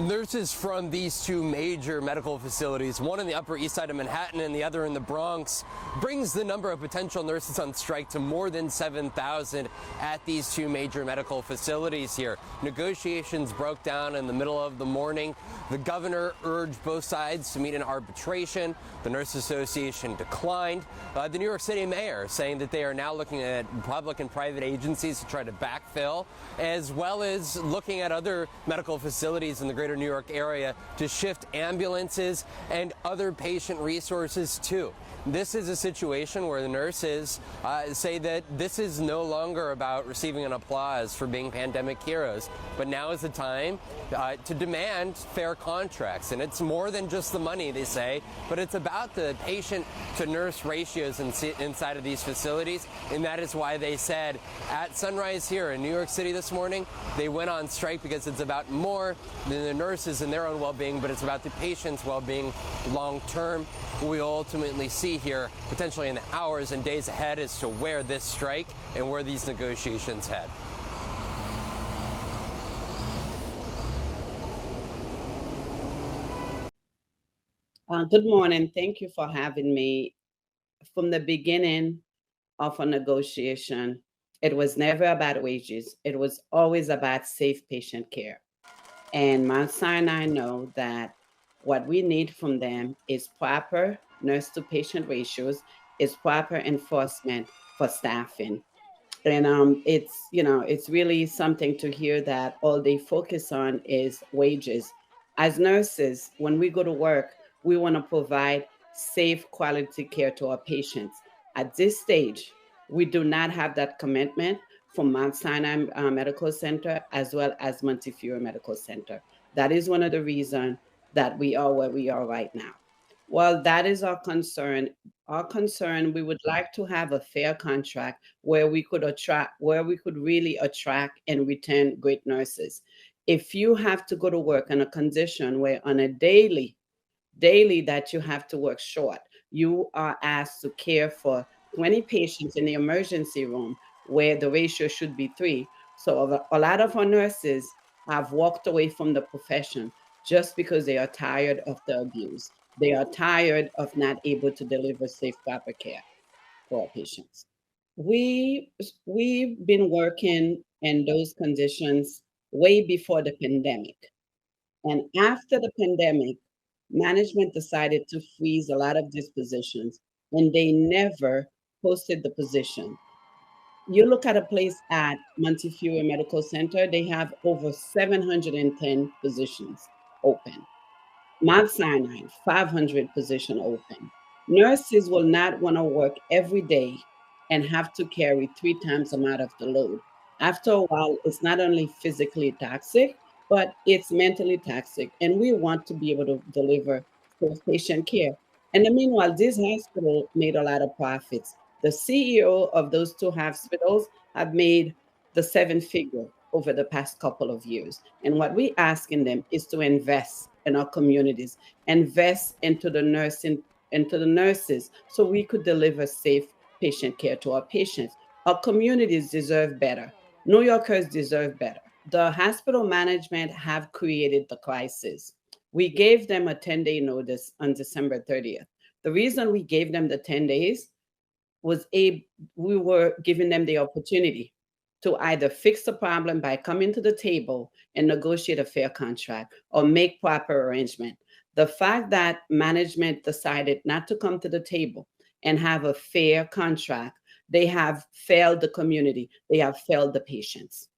Nurses from these two major medical facilities, one in the Upper East Side of Manhattan and the other in the Bronx, brings the number of potential nurses on strike to more than 7,000 at these two major medical facilities here. Negotiations broke down in the middle of the morning. The governor urged both sides to meet in arbitration. The Nurse Association declined. The New York City mayor saying that they are now looking at public and private agencies to try to backfill, as well as looking at other medical facilities in the greater New York area to shift ambulances and other patient resources too. This is a situation where the nurses say that this is no longer about receiving an applause for being pandemic heroes, but now is the time to demand fair contracts. And it's more than just the money, they say, but it's about the patient to nurse ratios inside of these facilities. And that is why they said at sunrise here in New York City this morning, they went on strike because it's about more than the nurses and their own well-being, but it's about the patient's well-being long term. We ultimately see here potentially in the hours and days ahead as to where this strike and where these negotiations head. Good morning. Thank you for having me. From the beginning of a negotiation, it was never about wages. It was always about safe patient care. And Mount Sinai know that what we need from them is proper nurse to patient ratios, is proper enforcement for staffing. And it's really something to hear that all they focus on is wages. As nurses, when we go to work, we want to provide safe quality care to our patients. At this stage, we do not have that commitment from Mount Sinai Medical Center as well as Montefiore Medical Center. That is one of the reasons that we are where we are right now. Well, that is our concern. Our concern, we would like to have a fair contract where we could really attract and retain great nurses. If you have to go to work in a condition where on a daily that you have to work short, you are asked to care for 20 patients in the emergency room where the ratio should be 3. So a lot of our nurses have walked away from the profession just because they are tired of the abuse. They are tired of not able to deliver safe, proper care for our patients. We we've been working in those conditions way before the pandemic. And after the pandemic, management decided to freeze a lot of these positions and they never posted the position. You look at a place at Montefiore Medical Center, they have over 710 positions open. Mount Sinai, 500 position open. Nurses will not want to work every day and have to carry 3 times the amount of the load. After a while, it's not only physically toxic, but it's mentally toxic. And we want to be able to deliver safe patient care. And meanwhile, this hospital made a lot of profits. The CEO of those two hospitals have made the 7 figure over the past couple of years. And what we asking them is to invest in our communities, invest into the nurses, so we could deliver safe patient care to our patients. Our communities deserve better. New Yorkers deserve better. The hospital management have created the crisis. We gave them a 10-day notice on December 30th. The reason we gave them the 10 days was we were giving them the opportunity to either fix the problem by coming to the table and negotiate a fair contract or make proper arrangement. The fact that management decided not to come to the table and have a fair contract, they have failed the community, they have failed the patients.